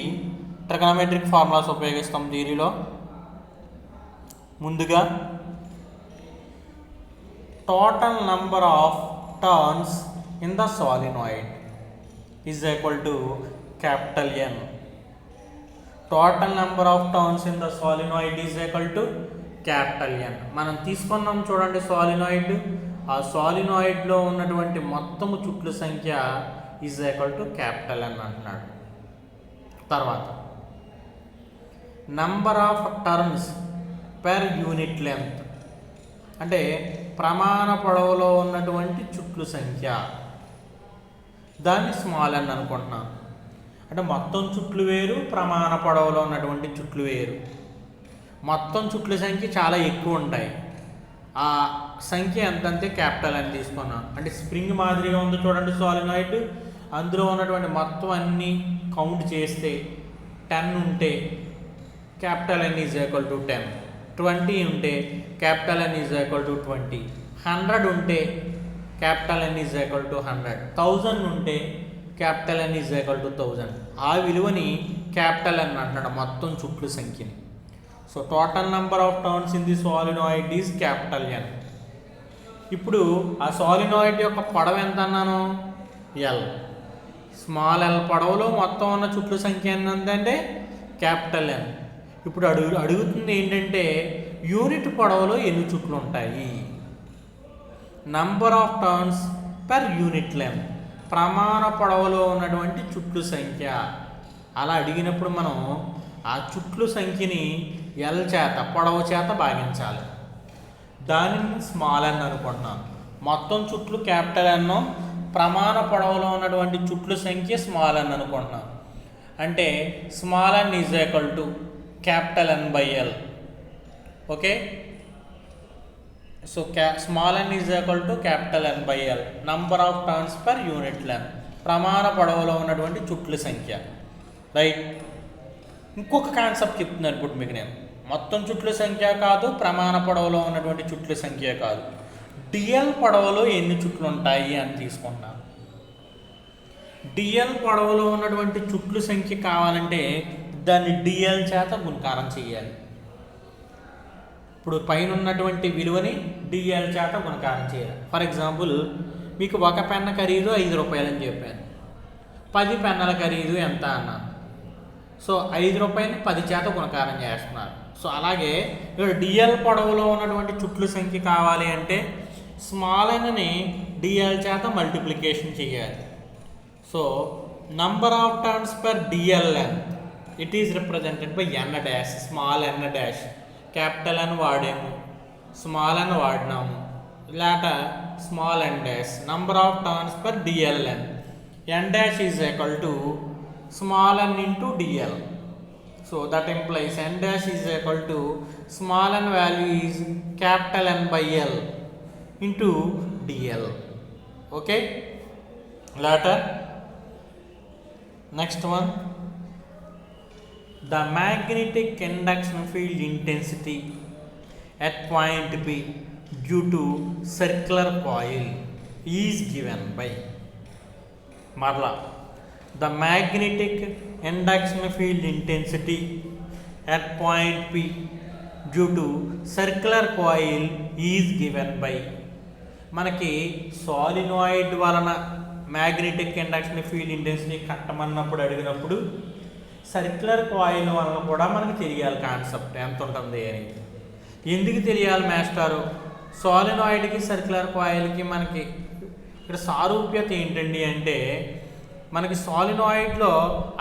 trigonometric formulas ఉపయోగిస్తాం థియరీలో. ముందుగా total number of turns in the solenoid is equal to capital N. Total number of turns in the solenoid is equal to capital N. మనం తీసుకున్నాం చూడండి solenoid. ఆ సాలినాయిడ్లో ఉన్నటువంటి మొత్తము చుట్ల సంఖ్య is equal to capital N అంటున్నాడు. తర్వాత number of turns per unit length, అంటే ప్రమాణ పొడవులో ఉన్నటువంటి చుట్ల సంఖ్య, దాన్ని స్మాల్ ఎన్ అనుకుంటున్నాను. అంటే మొత్తం చుట్లు వేరు, ప్రమాణ పొడవులో ఉన్నటువంటి చుట్లు వేరు. మొత్తం చుట్ల సంఖ్య చాలా ఎక్కువ ఉంటాయి. ఆ సంఖ్య ఎంతంటే క్యాపిటల్ అని తీసుకున్నాను. అంటే స్ప్రింగ్ మాదిరిగా ఉంది చూడండి సాలినాయిడ్. అందులో ఉన్నటువంటి మొత్తం అన్నీ కౌంట్ చేస్తే 10 ఉంటే capital N is equal to 10, 20 ఉంటే capital N is equal to 20, 100 ఉంటే capital N is equal to 100, 1000 ఉంటే capital N is equal to 1000. ఆ విలువని క్యాపిటల్ ఎన్ అంటున్నాడు మొత్తం చుట్ల సంఖ్యని. So total number of turns in the solenoid is capital N. ఇప్పుడు ఆ సాలినాయిడ్ యొక్క పొడవు ఎంత అన్నాను? ఎల్. స్మాల్ ఎల్ పొడవులో మొత్తం ఉన్న చుట్ల సంఖ్య ఎంతంటే క్యాపిటల్ ఎన్. ఇప్పుడు అడుగుతుంది ఏంటంటే యూనిట్ పొడవులో ఎన్ని చుట్లు ఉంటాయి? Number of turns per unit length, ప్రమాణ పొడవులో ఉన్నటువంటి చుట్ల సంఖ్య. అలా అడిగినప్పుడు మనం ఆ చుట్ల సంఖ్యని ఎల్ చేత, పొడవు చేత భాగించాలి. దానిని స్మాల్ ఎన్ అనుకుంటున్నాను. మొత్తం చుట్లు క్యాపిటల్ ఎన్, ప్రమాణ పొడవులో ఉన్నటువంటి చుట్ల సంఖ్య స్మాల్ ఎన్ అనుకుంటున్నాను. అంటే small n is equal to capital N by L. Okay, so small n is equal to capital N by L. Number of turns per unit length, ప్రమాణ పొడవులో ఉన్నటువంటి చుట్ల సంఖ్య. రైట్. ఇంకొక కాన్సెప్ట్ చెప్తున్నాను ఇప్పుడు మీకు నేను. మొత్తం చుట్ల సంఖ్య కాదు, ప్రమాణ పొడవులో ఉన్నటువంటి చుట్ల సంఖ్య కాదు, డిఎల్ పొడవులో ఎన్ని చుట్లు ఉంటాయి అని తీసుకుంటాను. డిఎల్ పొడవులో ఉన్నటువంటి చుట్ల సంఖ్య కావాలంటే దాన్ని డిఎల్ చేత గుణకారం చేయాలి. ఇప్పుడు పైన ఉన్నటువంటి విలువని డిఎల్ చేత గుణకారం చేయాలి. ఫర్ ఎగ్జాంపుల్ మీకు ఒక పెన్న ఖరీదు 5 రూపాయలు అని చెప్పాను. 10 పెన్నల ఖరీదు ఎంత అన్నాను. సో 5 రూపాయలని 10 చేత గుణకారం చేస్తున్నారు. సో అలాగే ఇక్కడ డిఎల్ పొడవులో ఉన్నటువంటి చుట్ల సంఖ్య కావాలి అంటే స్మాల్ ఎన్ని డిఎల్ చేత మల్టిప్లికేషన్ చేయాలి. So number of turns per DL length it is represented by N dash. Small N dash, capital N వాడాము, స్మాల్ ఎన్ వాడినాము, ఇలాట small N dash. Number of turns per DL length N dash is equal to small N into DL. So that implies N dash is equal to small N value is capital N by L into DL. Okay, later next one, the magnetic induction field intensity at point B due to circular coil is given by marla. The magnetic induction field intensity at point P due to circular coil is given by. మనకి solenoid వలన magnetic induction field intensity కట్టమన్నప్పుడు అడిగినప్పుడు circular coil వలన కూడా మనకి తెలియాలి concept ఎంత ఉంటుంది అని. ఎందుకు తెలియాలి మాస్టారు? సాలినాయిడ్కి సర్క్యులర్ కాయిల్కి మనకి ఇక్కడ సారూప్యత ఏంటండి అంటే మనకి సాలినాయిడ్లో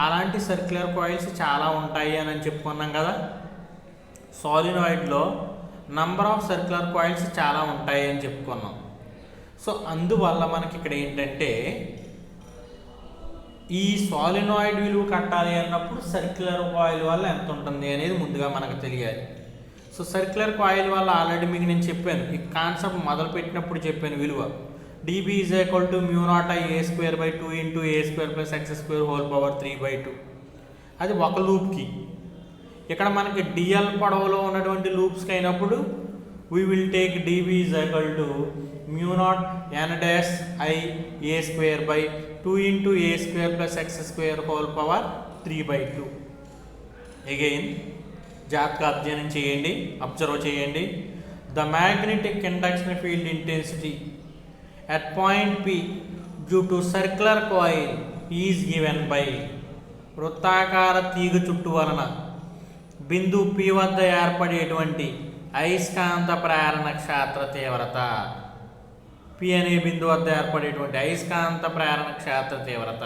అలాంటి సర్క్యులర్ కాయిల్స్ చాలా ఉంటాయి అని చెప్పుకున్నాం కదా. సాలినాయిడ్లో నంబర్ ఆఫ్ సర్క్యులర్ కాయిల్స్ చాలా ఉంటాయి అని చెప్పుకున్నాం. సో అందువల్ల మనకి ఇక్కడ ఏంటంటే ఈ సాలినాయిడ్ విలువ కట్టాలి అన్నప్పుడు సర్క్యులర్ కాయిల్ వల్ల ఎంత ఉంటుంది అనేది ముందుగా మనకు తెలియాలి. సో సర్క్యులర్ కాయిల్ వల్ల ఆల్రెడీ మీకు నేను చెప్పాను, ఈ కాన్సెప్ట్ మొదలు పెట్టినప్పుడు చెప్పాను విలువ. dB is equal to mu not I A square by 2 into A square plus X square whole power 3/2. అది ఒక లూప్కి. ఇక్కడ మనకి డిఎల్ పొడవులో ఉన్నటువంటి లూప్స్కి అయినప్పుడు we will take dB is equal to mu naught N dash I A square by 2 into A square plus X square whole power 3/2. Again జాగ్రత్తగా observe చేయండి. The magnetic induction field intensity at point P due to circular coil is given by వృత్తాకార తీగ చుట్టు వలన బిందు P వద్ద ఏర్పడేటువంటి అయస్కాంత ప్రేరణ క్షేత్ర తీవ్రత. P అనే బిందు వద్ద ఏర్పడేటువంటి అయస్కాంత ప్రేరణ క్షేత్ర తీవ్రత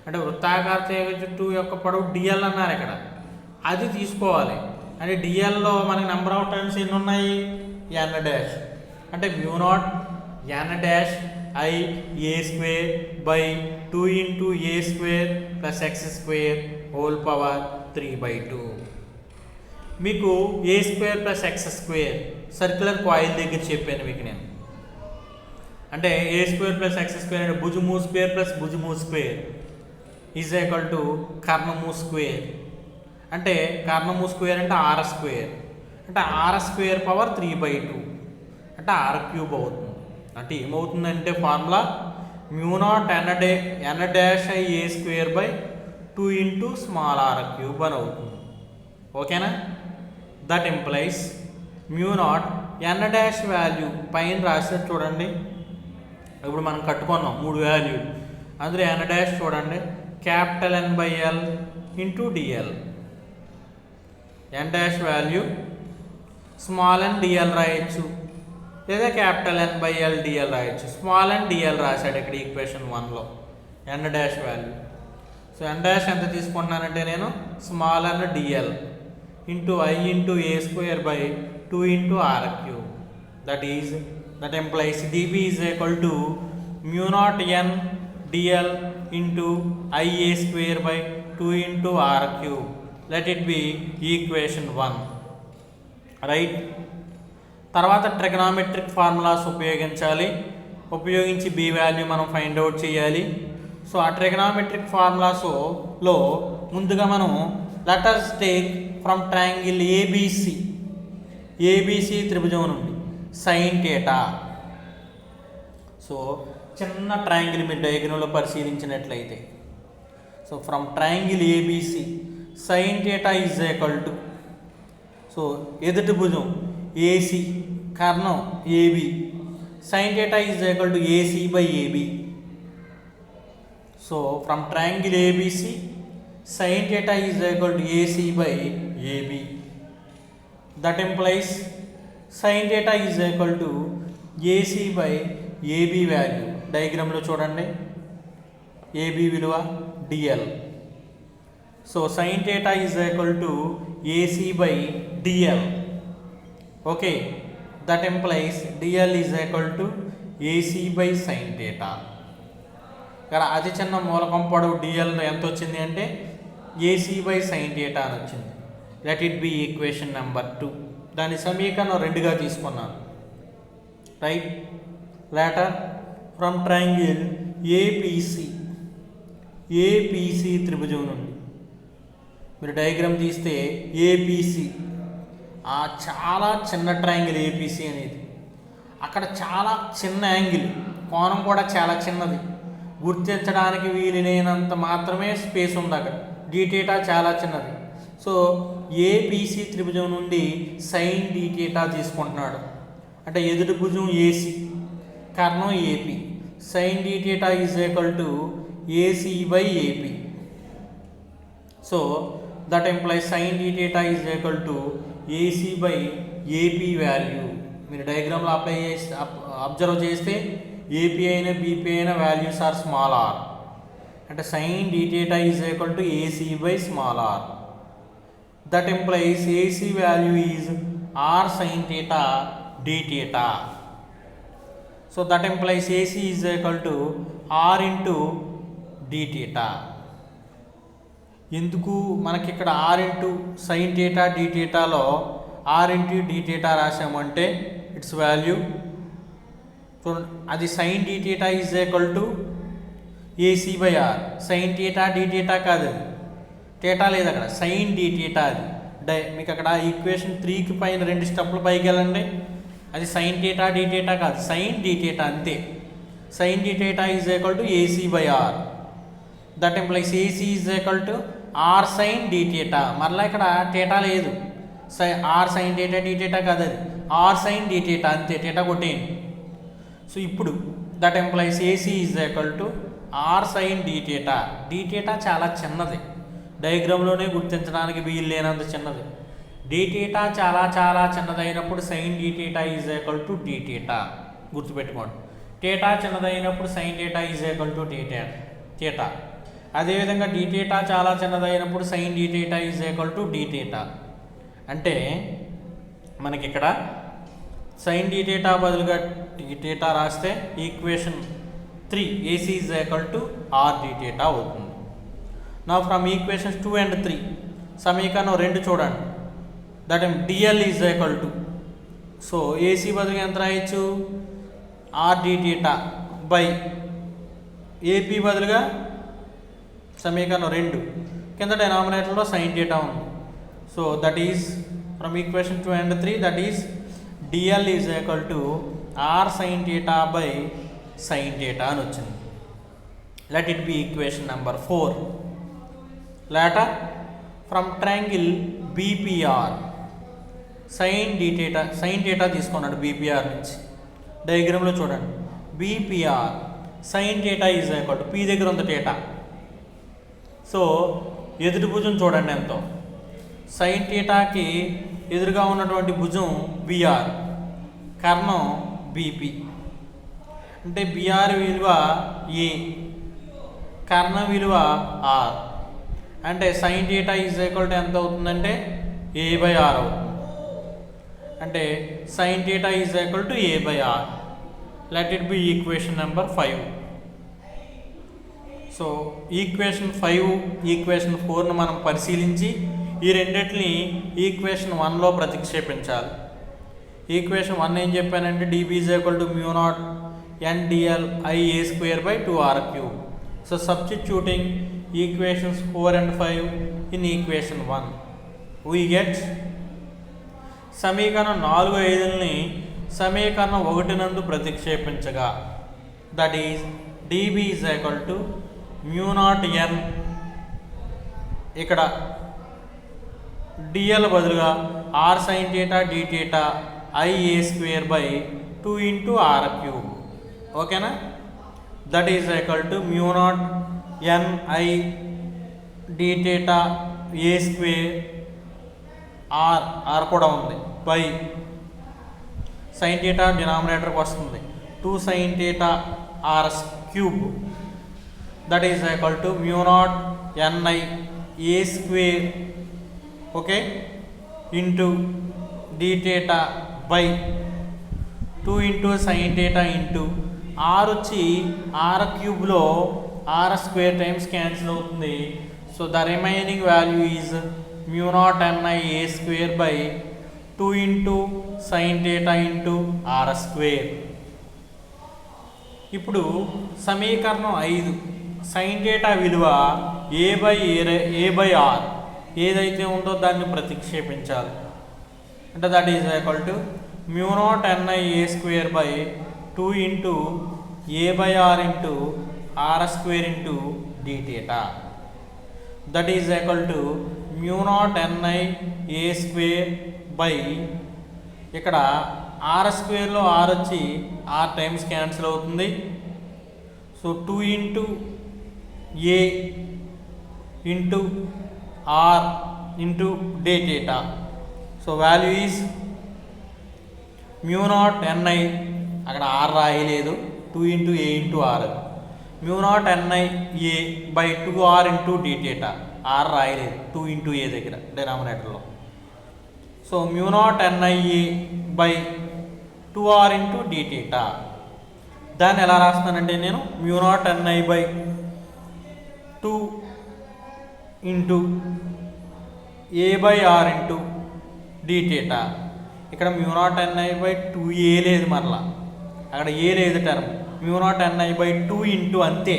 అంటే వృత్తాకార తీగ చుట్టూ యొక్క పొడవు డిఎల్ అన్నారు ఇక్కడ, అది తీసుకోవాలి. అంటే డిఎల్లో మనకి నెంబర్ ఆఫ్ టర్న్స్ ఎన్ని ఉన్నాయి, ఎన్ డాష్ అంటే mu naught N dash I A square by 2 into A square plus X square whole power 3/2. మీకు A square plus X square circular coil దగ్గర చెప్పాను మీకు నేను. అంటే A square plus X square అంటే భుజము స్క్వేర్ ప్లస్ భుజము స్క్వేర్ ఈజ్ ఈక్వల్ టు కర్ణము స్క్వేర్. అంటే కర్ణము స్క్వేర్ అంటే ఆర్ స్క్వేర్, అంటే ఆర్ స్క్వేర్ పవర్ 3/2 అంటే ఆర్ క్యూబ్ అవుతుంది. అంటే ఏమవుతుందంటే formula mu naught N dash I A square by 2 into small r cube అని అవుతుంది. ఓకేనా? That implies mu naught N dash value పైన రాసేది చూడండి. ఇప్పుడు మనం కట్టుకున్నాం 3 వాల్యూ, అందులో ఎన్ డాష్ చూడండి capital N by L into dl. N dash value small n dl రాయొచ్చు, లేదా capital N by L dl రాయొచ్చు. స్మాల్ ఎన్ డిఎల్ రాశాడు ఇక్కడ ఈక్వేషన్ 1లో n dash value. So n dash ఎంత తీసుకుంటున్నానంటే నేను small n dl into I into A square by 2 into r cube. That implies dB is equal to mu naught n dl into I A square by 2 into r cube. Let it be equation 1. Right? తర్వాత trigonometric formulas ఉపయోగించి B value మనం find out చేయాలి. So ఆ trigonometric ఫార్ములాస్లో ముందుగా మనం let us take from triangle ABC త్రిభుజం నుండి సైన్ థీటా. సో చిన్న ట్రయాంగిల్ మీరు డయాగ్రామ్లో పరిశీలించినట్లయితే, so from triangle ABC sine theta is equal to, so ఎదుటి భుజం ఏసీ కర్ణం AB, sine theta is equal to AC by AB. So from triangle ABC sine theta is equal to AC by AB. That implies sine theta is equal to AC by AB value డయాగ్రామ్లో చూడండి, AB విలువ DL. So sine theta is equal to AC by DL. Okay, that implies DL is equal to AC by sine theta. ఇక్కడ అతి చిన్న మూలకం పొడవు DL ఎంత వచ్చింది అంటే ఏసీ బై సైన్ థీటా అని వచ్చింది. Let it be equation number 2. దాని సమీకరణం 2గా తీసుకున్నాను. Right? Later from triangle APC త్రిభుజం నుండి మీరు డయాగ్రామ్ తీస్తే ఏపీసీ చాలా చిన్న ట్రయాంగిల్ ఏపీసీ అనేది, అక్కడ చాలా చిన్న యాంగిల్, కోణం కూడా చాలా చిన్నది, గుర్తించడానికి వీలైనంత మాత్రమే స్పేస్ ఉంది అక్కడ. డీటీటా చాలా చిన్నది. సో ఏపీసీ త్రిభుజం నుండి సైన్ డీటీటా తీసుకుంటున్నాడు. అంటే ఎదుటి భుజం ఏసీ, కర్ణం AP, sine theta is equal to AC by AP. So that implies sine theta is equal to AC by AP value. మీరు డయాగ్రామ్లో అబ్జర్వ్ చేస్తే ఏపీ అయినా బీపీ అయినా వాల్యూస్ ఆర్ స్మాల్ ఆర్. అంటే sine theta is equal to AC by small r. That implies AC value is r sine theta dθ. So that implies AC is equal to R into dθ. ఎందుకు మనకి ఇక్కడ R into sine theta dθలో r into d theta రాసామంటే it's value చూడండి, అది sine d theta is equal to AC by r. Sine theta d theta కాదు, అది theta లేదు అక్కడ, సైన్ డి థీటా అది. మీకు అక్కడ ఈక్వేషన్ 3కి పైన 2 స్టెప్లు పైకి వెళ్ళండి, అది సైన్ థీటా డి థీటా కాదు, సైన్ డి థీటా అంతే. Sine d theta is equal to AC by r. That implies AC is equal to r sine d theta. మరలా ఇక్కడ థీటా లేదు, r sine theta d theta కాదు, అది r sine d theta అంతే, theta కొట్టేయండి. So ఇప్పుడు that implies AC is equal to r sine d theta. D theta చాలా చిన్నది, డయాగ్రామ్లోనే గుర్తించడానికి వీలు లేనంత చిన్నది. డి థీటా చాలా చాలా చిన్నదైనప్పుడు sine d theta is equal to d theta గుర్తుపెట్టుకోండి. థీటా చిన్నదైనప్పుడు sine theta is equal to theta. అదేవిధంగా డి థీటా చాలా చిన్నదైనప్పుడు sine d theta is equal to d theta. అంటే మనకి ఇక్కడ సైన్ డి థీటా బదులుగా డి థీటా రాస్తే equation 3 AC is equal to r d theta అవుతుంది. నా ఫ్రమ్ ఈక్వేషన్స్ 2 and 3 సమీకరణం 2 చూడండి. That dl is equal to, so AC బదులుగా ఎంత రాయొచ్చు, r d theta by AP బదులుగా సమీకరణం 2 కింద డినామినేటర్లో సైన్ థీటా ఉంది. So that is from equation 2 and 3 that is dl is equal to r sine theta by sine theta అని వచ్చింది. Let it be equation number 4. Later from triangle BPR sine d theta, sine theta తీసుకున్నాడు BPR నుంచి. డయాగ్రామ్లో చూడండి, BPR sign theta is equal to P దగ్గర ఉంది theta. So ఎదుటి భుజం చూడండి ఎంతో, సైన్ థీటాకి ఎదురుగా ఉన్నటువంటి భుజం బిఆర్, కర్ణం బీపీ. అంటే బిఆర్ విలువ ఏ, కర్ణం విలువ ఆర్. అంటే sine theta is equal to ఎంత అవుతుందంటే ఏ బై ఆర్ అవుతుంది. అంటే sine theta is equal to a by r. Let it be equation number 5. So equation 5 equation 4ను మనం పరిశీలించి ఈ రెండింటిని ఈక్వేషన్ 1లో ప్రతిక్షేపించాలి. ఈక్వేషన్ 1 ఏం చెప్పానంటే dB is equal to mu naught N DL IA square by 2r cube. So substituting equations 4 and 5 in equation 1 we get సమీకరణం 4, 5ని సమీకరణం 1 నందు ప్రతిక్షేపించగా that is dB is equal to mu naught N, ఇక్కడ DL బదులుగా r sine theta d theta IA square by 2 into r cube. ఓకేనా, that is equal to mu naught NI d theta a square are కూడా ఉంది by sine theta డినామినేటర్కి వస్తుంది 2 sine theta r cube. That is equal to mu naught NI a square okay into d theta by 2 into sine theta into r వచ్చి r క్యూబ్లో r square times cancel అవుతుంది. So the remaining value is mu naught NI a square by 2 into sine theta into r square. ఇప్పుడు సమీకరణం 5 sine theta విలువ ఏ by are ఏదైతే ఉందో దాన్ని ప్రతిక్షేపించాలి. అంటే that is equal to mu naught NI a square by 2 into a by r into r square into d theta. That is equal to mu naught NI a square by, ఇక్కడ r స్క్వేర్లో r వచ్చి r times cancel అవుతుంది. So 2 into a into r into d theta. So value is mu naught nI, అక్కడ r రాయలేదు, 2 into a into r, mu naught NI a by 2r into d theta. R రాయలేదు 2 into a దగ్గర డినామినేటర్లో. So mu naught NI a by 2r into d theta. దాన్ని ఎలా రాస్తానంటే నేను mu naught NI by 2 into a by r into d theta. ఇక్కడ mu naught NI by 2a లేదు, మరలా అక్కడ ఏ లేదు term. Mu naught NI by 2 into అంతే,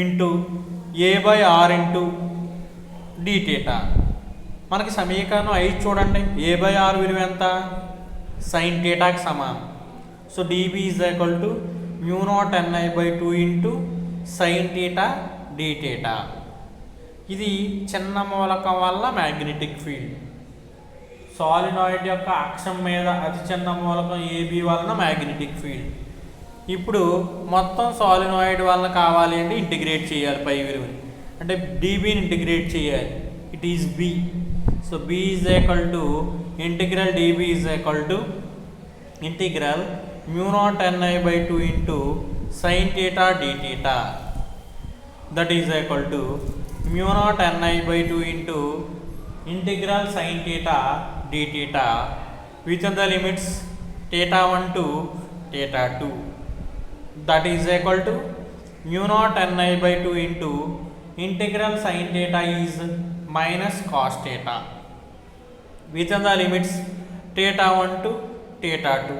into a by r into d theta. మనకి సమీకరణం 5 చూడండి, ఏ బై ఆర్ విలువ ఎంత? సైన్ థీటాకి సమానం. So dB is equal to mu naught NI by 2 into sine theta d theta. ఇది చిన్న మూలకం వల్ల మ్యాగ్నెటిక్ ఫీల్డ్. సాలినాయిడ్ యొక్క అక్షం మీద అతి చిన్న మూలకం ఏబి వలన మ్యాగ్నెటిక్ ఫీల్డ్. ఇప్పుడు మొత్తం సాలినాయిడ్ వలన కావాలి అంటే ఇంటిగ్రేట్ చేయాలి పై విలువని, అంటే డిబిని ఇంటిగ్రేట్ చేయాలి. It is B. So B is equal to integral d B is equal to integral mu naught NI by 2 into sine theta d theta. That is equal to mu naught NI by 2 into integral sine theta d theta with the limits theta 1 to theta 2. That is equal to mu naught ni by 2 into integral sin theta is minus cos theta within the limits theta 1 to theta 2.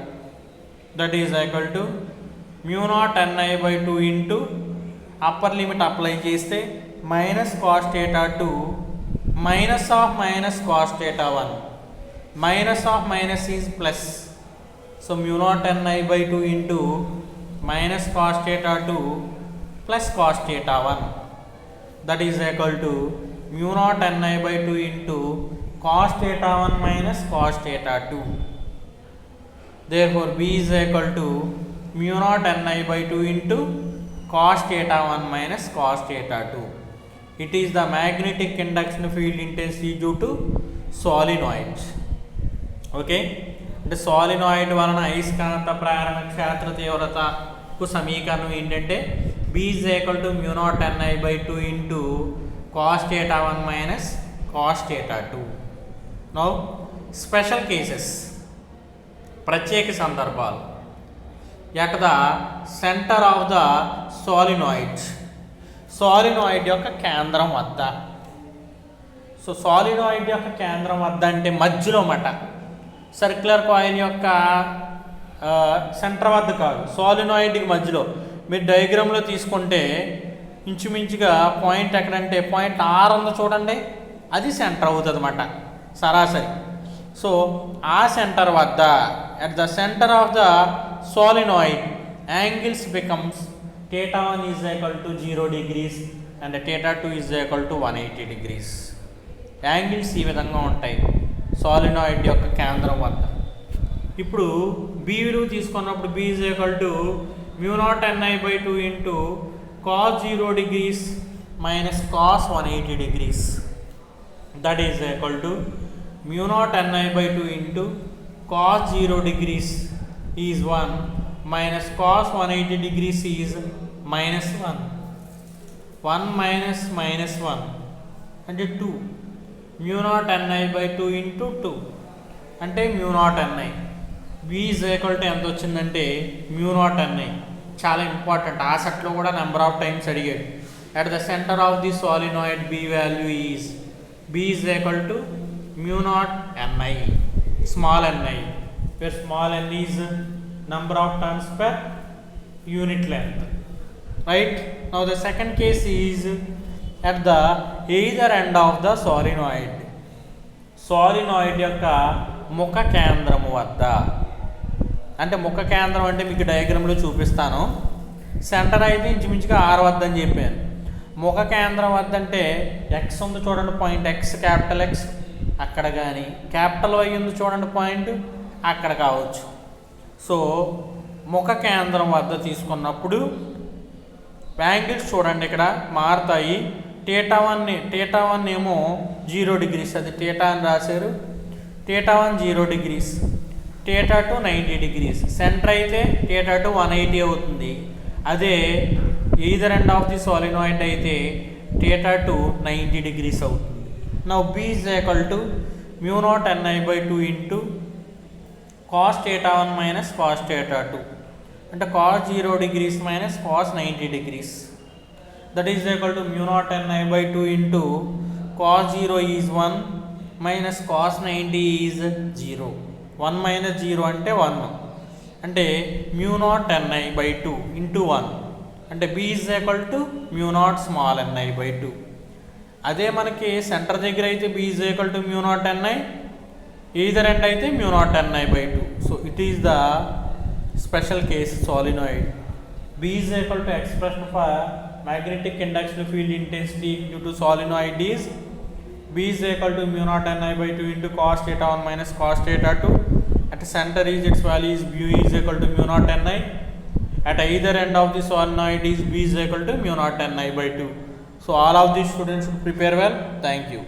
That is equal to mu naught ni by 2 into upper limit apply చేస్తే minus cos theta 2 minus of minus cos theta 1, minus of minus is plus. So mu naught ni by 2 into minus cos theta 2 plus cos theta 1, that is equal to mu naught ni by 2 into cos theta 1 minus cos theta 2. Therefore B is equal to mu naught ni by 2 into cos theta 1 minus cos theta 2. It is the magnetic induction field intensity due to solenoid. Okay, అంటే solenoid వలన అయస్కాంత ప్రేరణ క్షేత్ర తీవ్రతకు సమీకరణం ఏంటంటే B is equal to mu naught ni by 2 into cos theta 1 minus cos theta 2. Now special cases, ప్రత్యేక సందర్భాలు. At the centre of the solenoid, solenoid యొక్క కేంద్రం వద్ద. సో సాలినాయిడ్ యొక్క కేంద్రం వద్ద అంటే మధ్యలో మాట, సర్క్యులర్ కాయిల్ యొక్క సెంటర్ వద్ద కాదు, సాలినాయిడ్కి మధ్యలో. మీరు డయాగ్రామ్లో తీసుకుంటే ఇంచుమించుగా పాయింట్ ఎక్కడంటే పాయింట్ ఆర్ ఉంది చూడండి, అది సెంటర్ అవుతుంది అన్నమాట సరాసరి. సో ఆ సెంటర్ వద్ద at the centre of the solenoid angles becomes theta 1 is equal to 0 degrees and theta 2 is equal to 180 degrees. Angles ఈ విధంగా ఉంటాయి సాలినాయిడ్ యొక్క కేంద్రం వద్ద. ఇప్పుడు బి విలువ తీసుకున్నప్పుడు B is equal to mu naught ni by 2 into cos 0 degrees minus cos 180 degrees. That is equal to mu naught ni by 2 into cos 0 degrees is 1 minus cos 180 degrees is minus 1. 1 minus minus 1 అంటే 2. mu naught ni by 2 into 2 అంటే mu naught ni. B is equal to ఎంత వచ్చిందంటే mu naught ni. చాలా important, ఆ సెట్లో కూడా number of times అడిగాడు. At the centre of the solenoid B value is B is equal to mu naught ni, small ni, where small n is number of turns per unit length. Right, now the second case is at the either end of the solenoid, solenoid యొక్క ముఖ కేంద్రము వద్ద. అంటే ముఖ కేంద్రం అంటే మీకు డయాగ్రామ్లో చూపిస్తాను. సెంటర్ అయితే ఇంచుమించుగా R వద్ద అని చెప్పాను. ముఖ కేంద్రం వద్ద అంటే X ఉంది చూడండి, పాయింట్ X, క్యాపిటల్ X అక్కడ, కానీ క్యాపిటల్ Y ఉంది చూడండి పాయింట్ అక్కడ కావచ్చు. సో ముఖ కేంద్రం వద్ద తీసుకున్నప్పుడు యాంగిల్స్ చూడండి ఇక్కడ మారుతాయి. theta 1 ఏమో 0 degrees, అది theta అని రాశారు. theta 1 0 degrees, theta 2 90 degrees. Centre అయితే theta 2 180 అవుతుంది. అదే either end of the solenoid అయితే theta 2 90 degrees అవుతుంది. Now B is equal to mu naught ni by 2 into cos theta 1 minus cos theta 2 అంటే cos 0 degrees minus cos 90 degrees. That is equal to mu naught ni by 2 into cos 0 is 1 minus cos 90 is 0. 1 minus 0 అంటే 1 అంటే mu naught ni by 2 into 1 అంటే b is equal to mu naught small ni by 2. అదే మనకి centre దగ్గర అయితే b is equal to mu naught ni, either end అయితే mu naught ni by 2. So it is the special case solenoid. b is equal to expression for magnetic induction field intensity due to solenoid is b is equal to mu naught ni by 2 into cos theta 1 minus cos theta 2. At the center is its value is bu is equal to mu naught ni. At either end of the solenoid is b is equal to mu naught ni by 2. So all of these students should prepare well. Thank you.